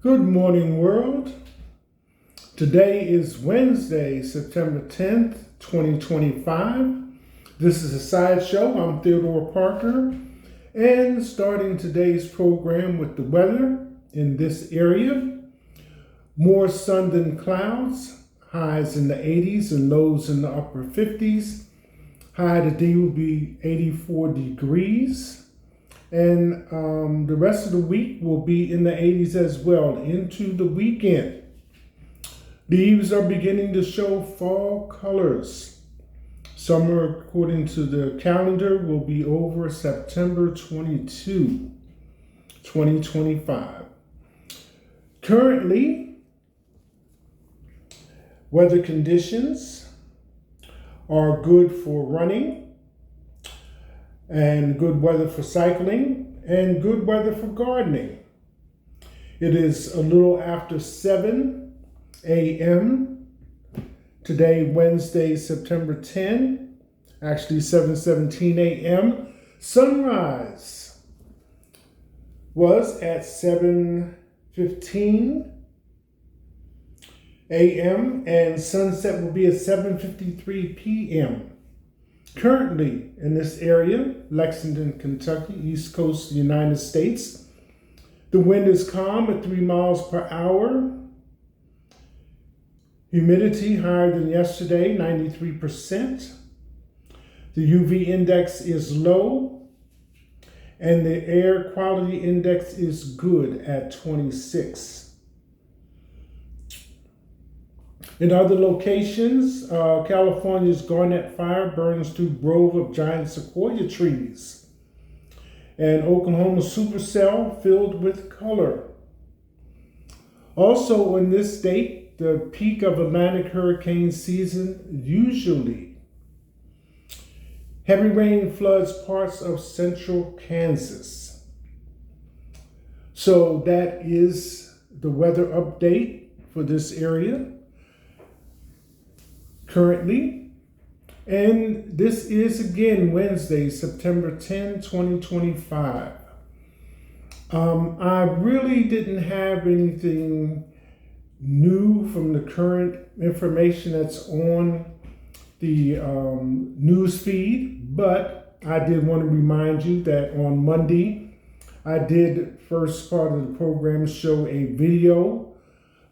Good morning, world. Today is Wednesday, September 10th, 2025. This is a sideshow. I'm Theodore Parker, and starting today's program with the weather in this area. More sun than clouds, highs in the 80s and lows in the upper 50s. High today will be 84 degrees. And the rest of the week will be in the 80s as well into the weekend. Leaves are beginning to show fall colors. Summer, according to the calendar, will be over September 22, 2025. Currently, weather conditions are good for running, and good weather for cycling, and good weather for gardening. It is a little after 7 a.m. today, Wednesday, September 10, actually 7:17 a.m. Sunrise was at 7:15 a.m. and sunset will be at 7:53 p.m. Currently in this area, Lexington, Kentucky, East Coast of the United States, the wind is calm at 3 miles per hour. Humidity higher than yesterday, 93%. The UV index is low, and the air quality index is good at 26. In other locations, California's Garnet Fire burns through grove of giant sequoia trees. And Oklahoma supercell filled with color. Also in this state, the peak of Atlantic hurricane season usually. Heavy rain floods parts of central Kansas. So that is the weather update for this area currently, and this is again Wednesday, September 10, 2025. I really didn't have anything new from the current information that's on the news feed, but I did want to remind you that on Monday, I did first part of the program show a video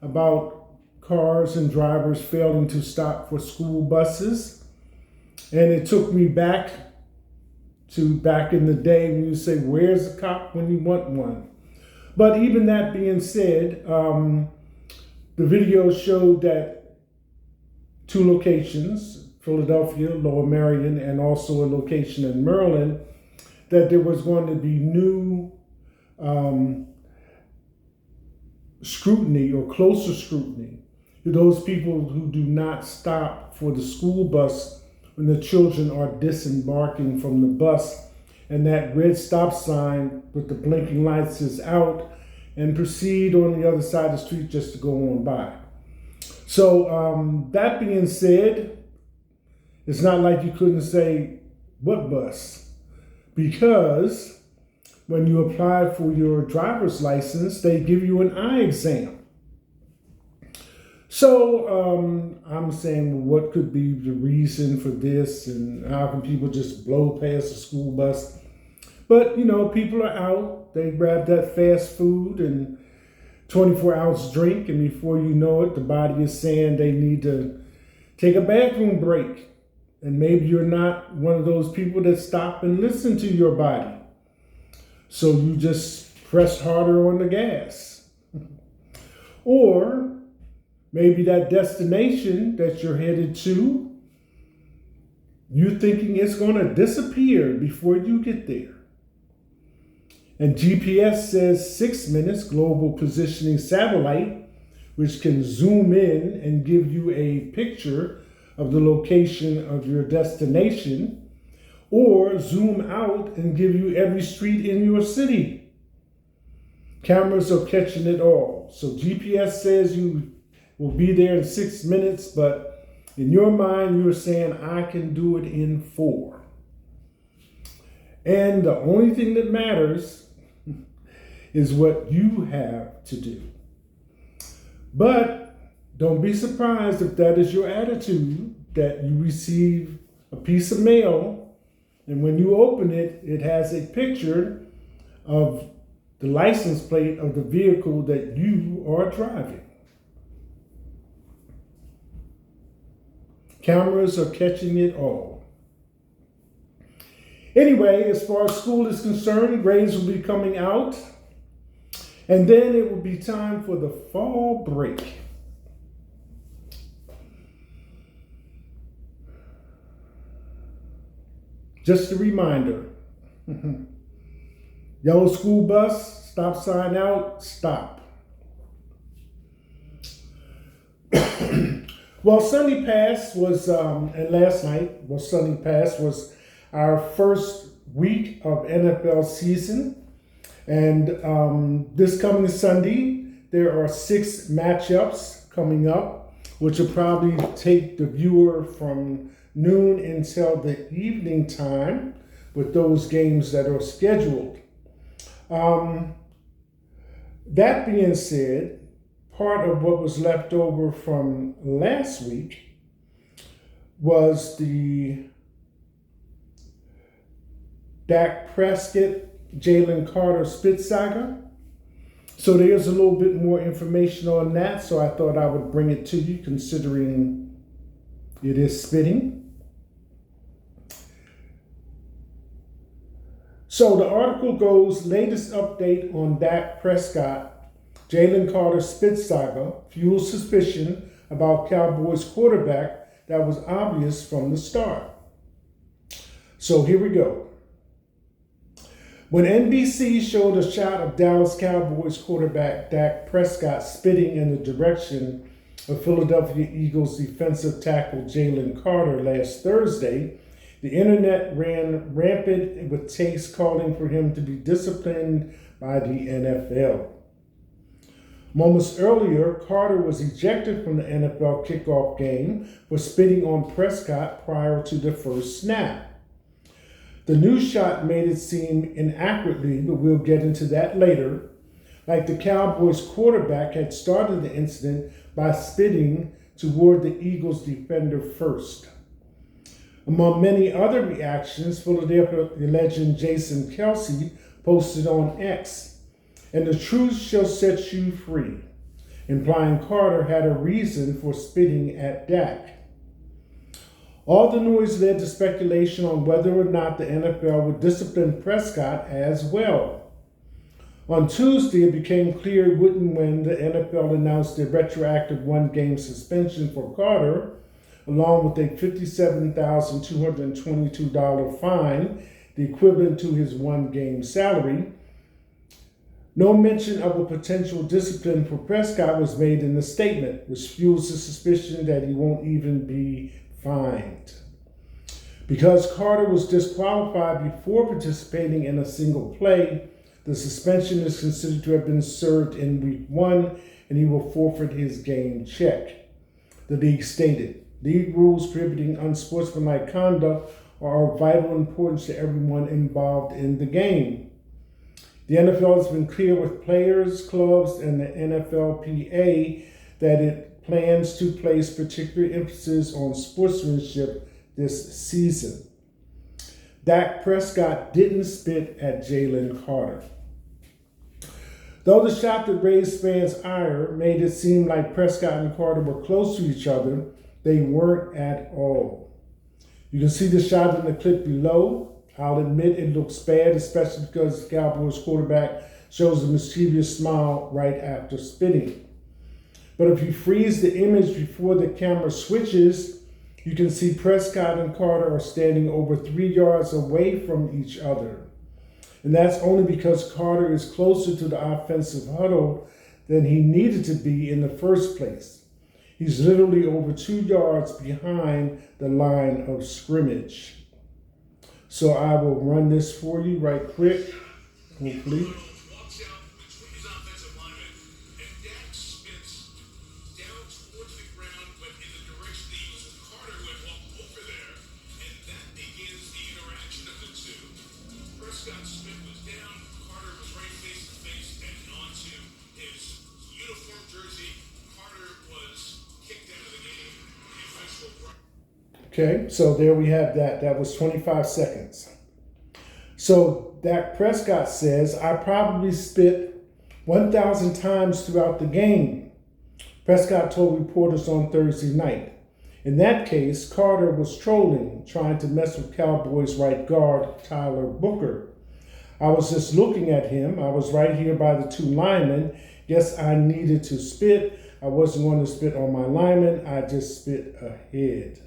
about cars and drivers failing to stop for school buses. And it took me back in the day when you say, where's a cop when you want one? But even that being said, the video showed that 2 locations, Philadelphia, Lower Merion, and also a location in Maryland, that there was going to be new scrutiny or closer scrutiny to those people who do not stop for the school bus when the children are disembarking from the bus and that red stop sign with the blinking lights is out and proceed on the other side of the street just to go on by. So that being said, it's not like you couldn't say what bus, because when you apply for your driver's license, they give you an eye exam. So I'm saying, well, what could be the reason for this, and how can people just blow past a school bus? But, people are out, they grab that fast food and 24-ounce drink, and before you know it, the body is saying they need to take a bathroom break. And maybe you're not one of those people that stop and listen to your body. So you just press harder on the gas. Or maybe that destination that you're headed to, you're thinking it's going to disappear before you get there. And GPS says 6 minutes global positioning satellite, which can zoom in and give you a picture of the location of your destination, or zoom out and give you every street in your city. Cameras are catching it all. So GPS says you will be there in 6 minutes, but in your mind, you're saying, I can do it in 4. And the only thing that matters is what you have to do. But don't be surprised if that is your attitude, that you receive a piece of mail, and when you open it, it has a picture of the license plate of the vehicle that you are driving. Cameras are catching it all. Anyway, as far as school is concerned, grades will be coming out, and then it will be time for the fall break. Just a reminder. Yellow school bus, stop sign out, stop. Well, Sunday Pass was, and last night was Sunday Pass, was our first week of NFL season. And this coming Sunday, there are 6 matchups coming up, which will probably take the viewer from noon until the evening time with those games that are scheduled. That being said, part of what was left over from last week was the Dak Prescott, Jalen Carter spit saga. So there's a little bit more information on that, so I thought I would bring it to you considering it is spitting. So the article goes, latest update on Dak Prescott, Jalen Carter spit saga fuels suspicion about Cowboys quarterback that was obvious from the start. So here we go. When NBC showed a shot of Dallas Cowboys quarterback Dak Prescott spitting in the direction of Philadelphia Eagles defensive tackle Jalen Carter last Thursday, the internet ran rampant with takes calling for him to be disciplined by the NFL. Moments earlier, Carter was ejected from the NFL kickoff game for spitting on Prescott prior to the first snap. The new shot made it seem inaccurately, but we'll get into that later, like the Cowboys quarterback had started the incident by spitting toward the Eagles defender first. Among many other reactions, Philadelphia legend Jason Kelce posted on X, "And the truth shall set you free," implying Carter had a reason for spitting at Dak. All the noise led to speculation on whether or not the NFL would discipline Prescott as well. On Tuesday, it became clear it wouldn't when the NFL announced a retroactive 1-game suspension for Carter, along with a $57,222 fine, the equivalent to his 1-game salary. No mention of a potential discipline for Prescott was made in the statement, which fuels the suspicion that he won't even be fined. Because Carter was disqualified before participating in a single play, the suspension is considered to have been served in week 1, and he will forfeit his game check. The league stated, "League rules prohibiting unsportsmanlike conduct are of vital importance to everyone involved in the game." The NFL has been clear with players, clubs, and the NFLPA that it plans to place particular emphasis on sportsmanship this season. Dak Prescott didn't spit at Jalen Carter. Though the shot that raised fans' ire made it seem like Prescott and Carter were close to each other, they weren't at all. You can see the shot in the clip below. I'll admit it looks bad, especially because the Cowboys quarterback shows a mischievous smile right after spitting. But if you freeze the image before the camera switches, you can see Prescott and Carter are standing over 3 yards away from each other. And that's only because Carter is closer to the offensive huddle than he needed to be in the first place. He's literally over 2 yards behind the line of scrimmage. So I will run this for you right quick, hopefully. Prescott's spin was down, Carter was right face to face and onto his uniform jersey. Carter Okay, so there we have that. That was 25 seconds. So Dak Prescott says, I probably spit 1,000 times throughout the game, Prescott told reporters on Thursday night. In that case, Carter was trolling, trying to mess with Cowboys right guard Tyler Booker. I was just looking at him. I was right here by the two linemen. Guess I needed to spit. I wasn't going to spit on my lineman. I just spit ahead.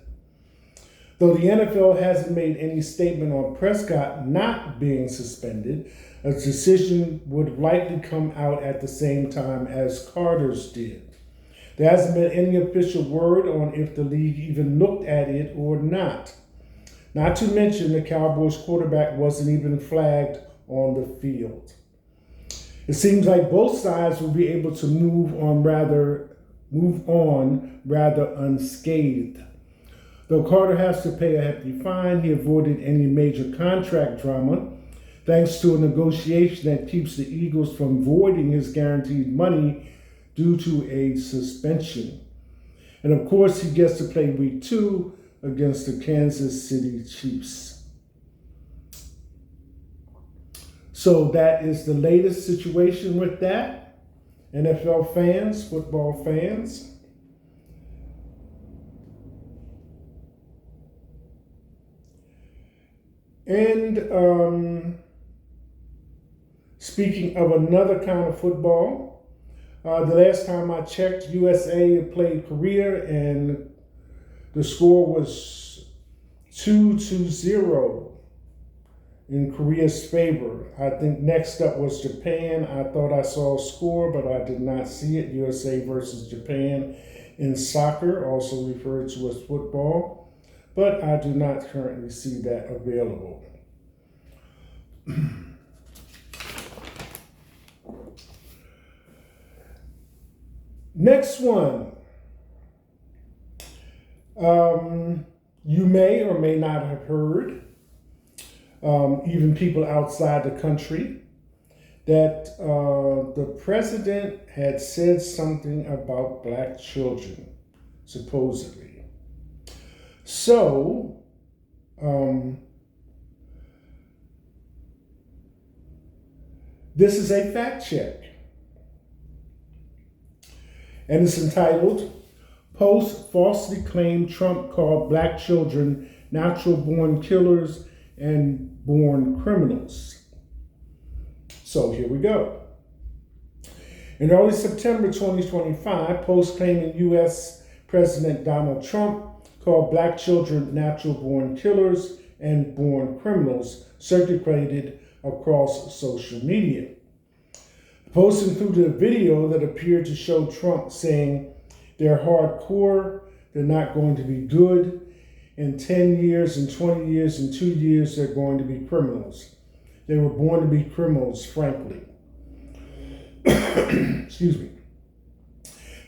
Though the NFL hasn't made any statement on Prescott not being suspended, a decision would likely come out at the same time as Carter's did. There hasn't been any official word on if the league even looked at it or not. Not to mention the Cowboys quarterback wasn't even flagged on the field. It seems like both sides will be able to move on rather unscathed. Though Carter has to pay a hefty fine, he avoided any major contract drama thanks to a negotiation that keeps the Eagles from voiding his guaranteed money due to a suspension. And of course, he gets to play week 2 against the Kansas City Chiefs. So that is the latest situation with that. NFL fans, football fans. And speaking of another kind of football, the last time I checked, USA played Korea, and the score was 2-0 in Korea's favor. I think next up was Japan. I thought I saw a score, but I did not see it. USA versus Japan in soccer, also referred to as football, but I do not currently see that available. Next one. You may or may not have heard, even people outside the country, that the president had said something about black children, supposedly. So, this is a fact check. And it's entitled, Post Falsely Claimed Trump Called Black Children Natural Born Killers and Born Criminals. So here we go. In early September 2025, Post claiming U.S. President Donald Trump called black children natural born killers and born criminals circulated across social media. The post included a video that appeared to show Trump saying, they're hardcore, they're not going to be good. In 10 years, in 20 years, in 2 years, they're going to be criminals. They were born to be criminals, frankly. Excuse me.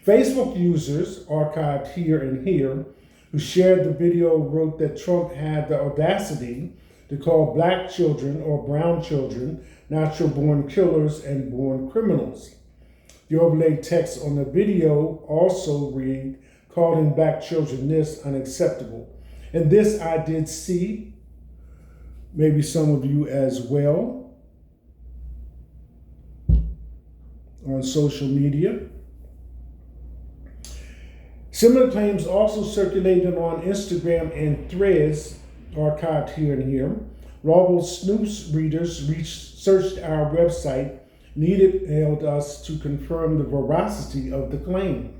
Facebook users, archived here and here, who shared the video wrote that Trump had the audacity to call black children or brown children natural born killers and born criminals. The overlaid text on the video also read, calling black children this unacceptable. And this I did see, maybe some of you as well, on social media. Similar claims also circulated on Instagram and Threads, archived here and here. Rival Snoops readers searched our website, emailed us to confirm the veracity of the claim.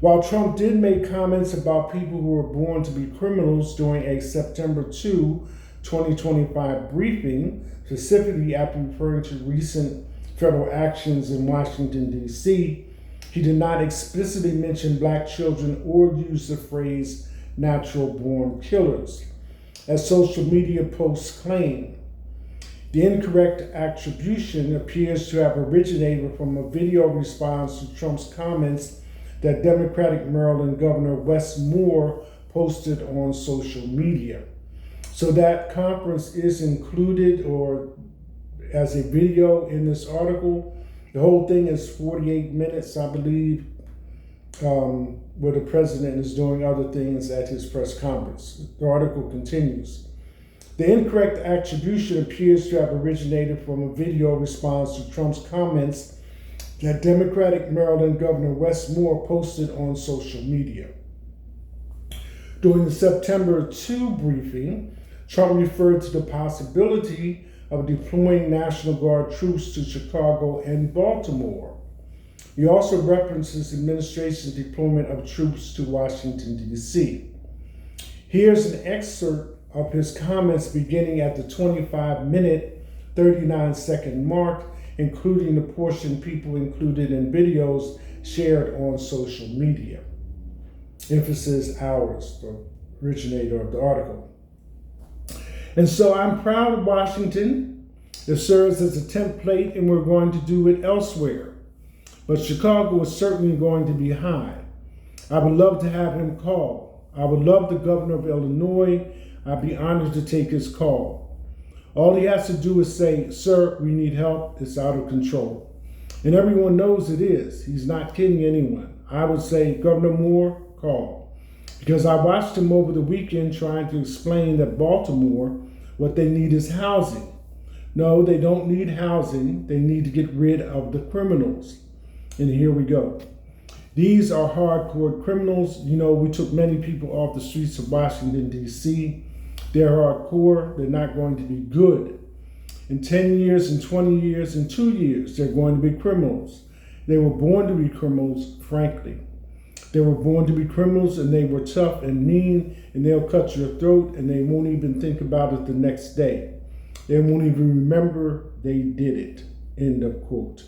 While Trump did make comments about people who were born to be criminals during a September 2, 2025 briefing, specifically after referring to recent federal actions in Washington, D.C., he did not explicitly mention black children or use the phrase natural born killers, as social media posts claim. The incorrect attribution appears to have originated from a video response to Trump's comments that Democratic Maryland Governor Wes Moore posted on social media. So that conference is included or as a video in this article. The whole thing is 48 minutes, I believe. where the president is doing other things at his press conference. The article continues. The incorrect attribution appears to have originated from a video response to Trump's comments that Democratic Maryland Governor Wes Moore posted on social media. During the September 2 briefing, Trump referred to the possibility of deploying National Guard troops to Chicago and Baltimore. He also references the administration's deployment of troops to Washington, D.C. Here's an excerpt of his comments beginning at the 25-minute, 39-second mark, including the portion people included in videos shared on social media. Emphasis ours, the originator of the article. And so I'm proud of Washington. It serves as a template, and we're going to do it elsewhere. But Chicago is certainly going to be high. I would love to have him call. I would love the governor of Illinois. I'd be honored to take his call. All he has to do is say, "Sir, we need help. It's out of control." And everyone knows it is. He's not kidding anyone. I would say, "Governor Moore, call." Because I watched him over the weekend trying to explain that Baltimore, what they need is housing. No, they don't need housing. They need to get rid of the criminals. And here we go. These are hardcore criminals. You know, we took many people off the streets of Washington, D.C. They're hardcore. They're not going to be good. In 10 years, in 20 years, in 2 years, they're going to be criminals. They were born to be criminals, frankly. They were born to be criminals, and they were tough and mean, and they'll cut your throat, and they won't even think about it the next day. They won't even remember they did it. End of quote.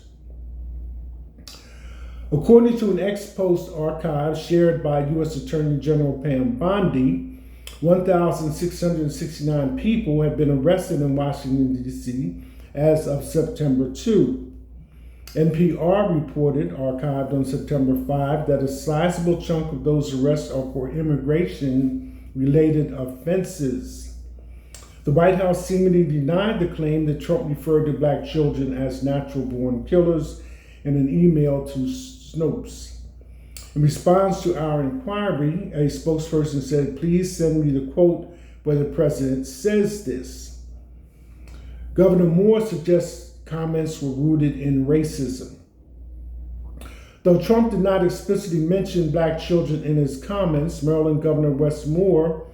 According to an ex-post archive shared by U.S. Attorney General Pam Bondi, 1,669 people have been arrested in Washington, D.C. as of September 2. NPR reported, archived on September 5, that a sizable chunk of those arrests are for immigration-related offenses. The White House seemingly denied the claim that Trump referred to black children as natural-born killers in an email to Snopes. In response to our inquiry, a spokesperson said, "Please send me the quote where the president says this." Governor Moore suggests comments were rooted in racism. Though Trump did not explicitly mention black children in his comments, Maryland Governor Wes Moore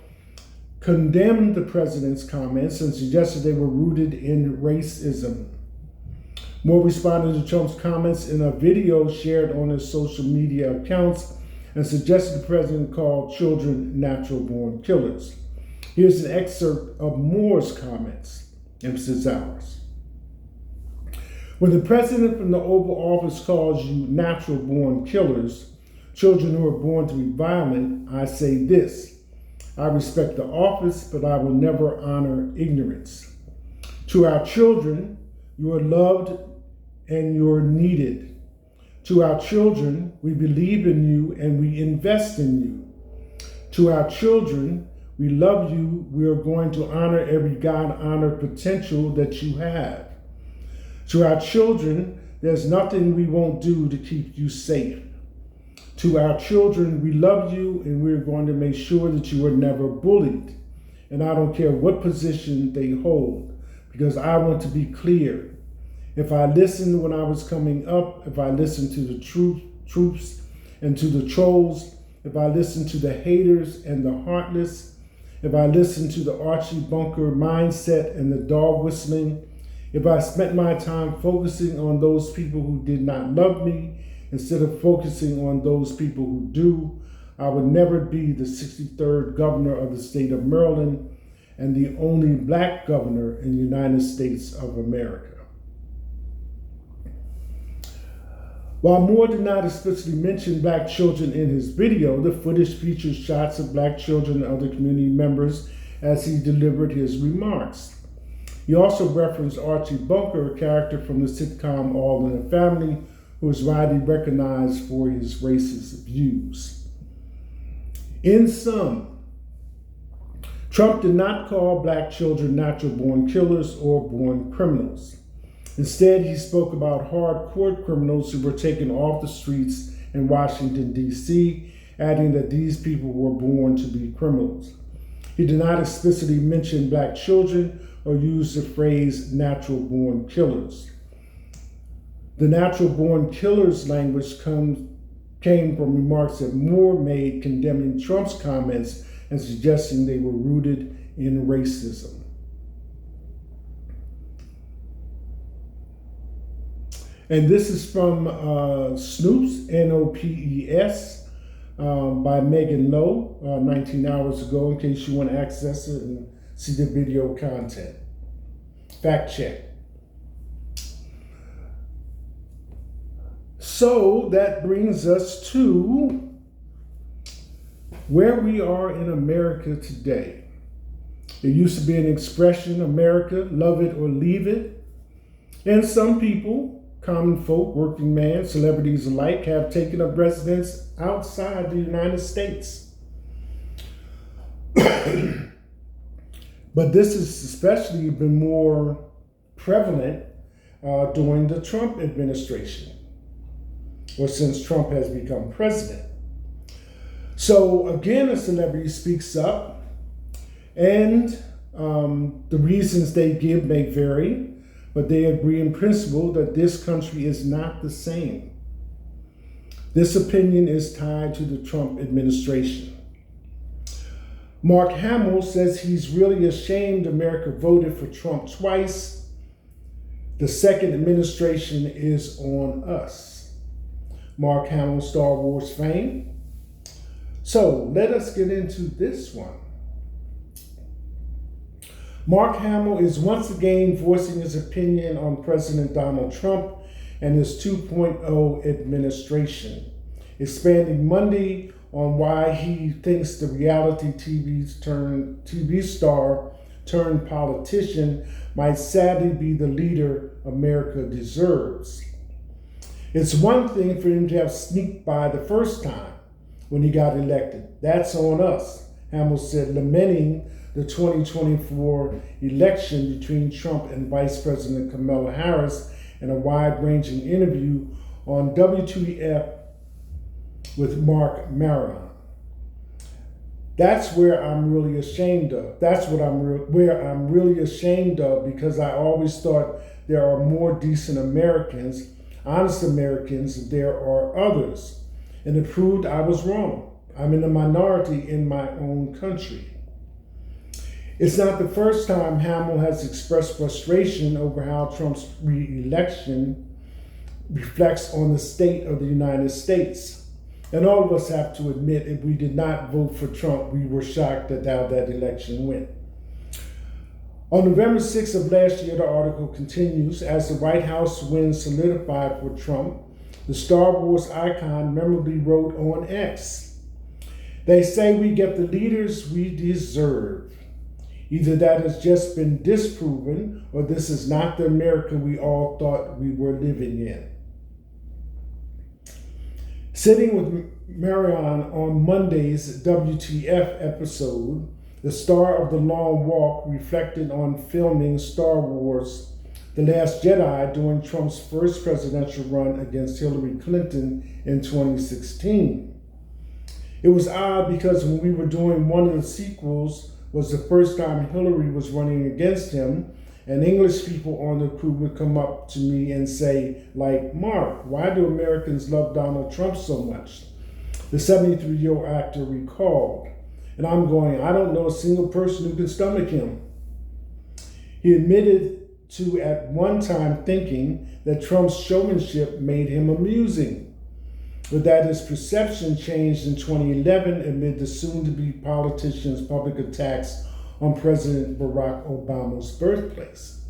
condemned the president's comments and suggested they were rooted in racism. Moore responded to Trump's comments in a video shared on his social media accounts and suggested the president call children natural-born killers. Here's an excerpt of Moore's comments. Emphasis ours. When the president from the Oval Office calls you natural-born killers, children who are born to be violent, I say this: I respect the office, but I will never honor ignorance. To our children, you are loved and you're needed. To our children, we believe in you and we invest in you. To our children, we love you. We are going to honor every God-honored potential that you have. To our children, there's nothing we won't do to keep you safe. To our children, we love you and we're going to make sure that you are never bullied. And I don't care what position they hold, because I want to be clear. If I listened when I was coming up, if I listened to the troops and to the trolls, if I listened to the haters and the heartless, if I listened to the Archie Bunker mindset and the dog whistling, if I spent my time focusing on those people who did not love me instead of focusing on those people who do, I would never be the 63rd governor of the state of Maryland and the only black governor in the United States of America. While Moore did not explicitly mention black children in his video, the footage features shots of black children and other community members as he delivered his remarks. He also referenced Archie Bunker, a character from the sitcom All in the Family, who is widely recognized for his racist views. In sum, Trump did not call black children natural-born killers or born criminals. Instead, he spoke about hardcore criminals who were taken off the streets in Washington, D.C., adding that these people were born to be criminals. He did not explicitly mention black children or use the phrase natural-born killers. The natural-born killers language came from remarks that Moore made condemning Trump's comments and suggesting they were rooted in racism. And this is from Snoops, N-O-P-E-S, by Megan Lowe, 19 hours ago, in case you want to access it and see the video content. Fact check. So that brings us to where we are in America today. There used to be an expression, America, love it or leave it. And some people, common folk, working man, celebrities alike, have taken up residence outside the United States. But this has especially been more prevalent during the Trump administration, or since Trump has become president. So again, a celebrity speaks up, and the reasons they give may vary, but they agree in principle that this country is not the same. This opinion is tied to the Trump administration. Mark Hamill says he's really ashamed America voted for Trump twice. The second administration is on us. Mark Hamill, Star Wars fame. So let us get into this one. Mark Hamill is once again voicing his opinion on President Donald Trump and his 2.0 administration, expanding Monday on why he thinks the reality TV star turned politician might sadly be the leader America deserves. It's one thing for him to have sneaked by the first time when he got elected. That's on us, Hamill said, lamenting the 2024 election between Trump and Vice President Kamala Harris in a wide-ranging interview on WTF with Mark Maron. That's where I'm really ashamed of. That's what where I'm really ashamed of, because I always thought there are more decent Americans, honest Americans, than there are others. And it proved I was wrong. I'm in a minority in my own country. It's not the first time Hamill has expressed frustration over how Trump's re-election reflects on the state of the United States. And all of us have to admit, if we did not vote for Trump, we were shocked at how that election went. On November 6th of last year, the article continues, as the White House win solidified for Trump, the Star Wars icon memorably wrote on X, "They say we get the leaders we deserve. Either that has just been disproven, or this is not the America we all thought we were living in." Sitting with Marion on Monday's WTF episode, the star of The Long Walk reflected on filming Star Wars The Last Jedi during Trump's first presidential run against Hillary Clinton in 2016. It was odd because when we were doing one of the sequels was the first time Hillary was running against him, and English people on the crew would come up to me and say, like, "Mark, why do Americans love Donald Trump so much?" The 73-year-old actor recalled. And I'm going, I don't know a single person who can stomach him. He admitted to at one time thinking that Trump's showmanship made him amusing, but that his perception changed in 2011 amid the soon-to-be politician's public attacks on President Barack Obama's birthplace.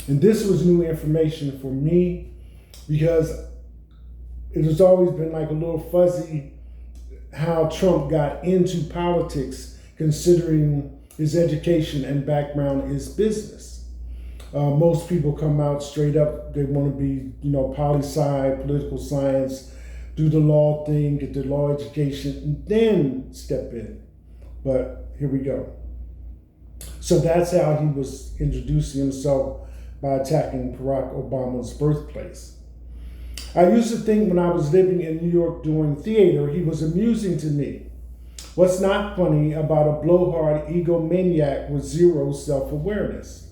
And this was new information for me, because it has always been like a little fuzzy how Trump got into politics, considering his education and background is business. Most people come out straight up, they want to be, poli-sci, political science, do the law thing, get the law education, and then step in. But here we go. So that's how he was introducing himself, by attacking Barack Obama's birthplace. I used to think when I was living in New York doing theater, he was amusing to me. What's not funny about a blowhard egomaniac with zero self-awareness?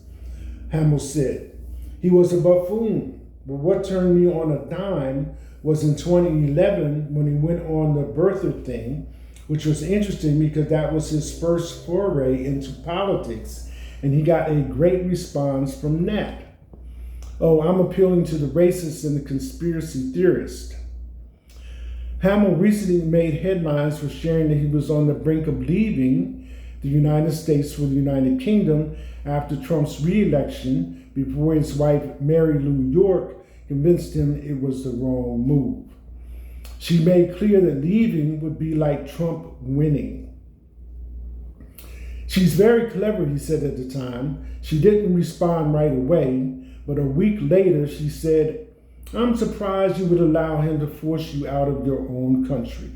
Hamill said. He was a buffoon, but what turned me on a dime was in 2011 when he went on the birther thing, which was interesting because that was his first foray into politics, and he got a great response from that. Oh, I'm appealing to the racists and the conspiracy theorists. Hamill recently made headlines for sharing that he was on the brink of leaving the United States for the United Kingdom after Trump's re-election before his wife, Mary Lou York, convinced him it was the wrong move. She made clear that leaving would be like Trump winning. She's very clever, he said at the time. She didn't respond right away, but a week later she said, I'm surprised you would allow him to force you out of your own country.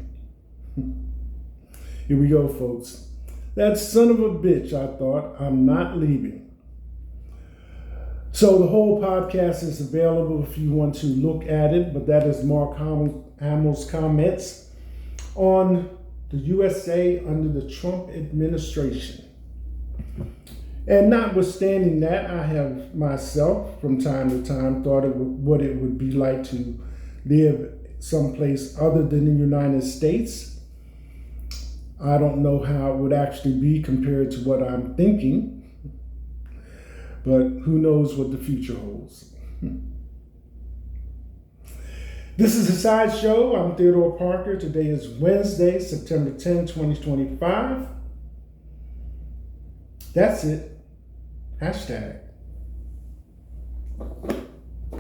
Here we go, folks. That son of a bitch, I thought, I'm not leaving. So the whole podcast is available if you want to look at it, but that is Mark Hamill's comments on the USA under the Trump administration. And notwithstanding that, I have myself, from time to time, thought of what it would be like to live someplace other than the United States. I don't know how it would actually be compared to what I'm thinking, but who knows what the future holds. This is a Side Show. I'm Theodore Parker. Today is Wednesday, September 10, 2025. That's it. #.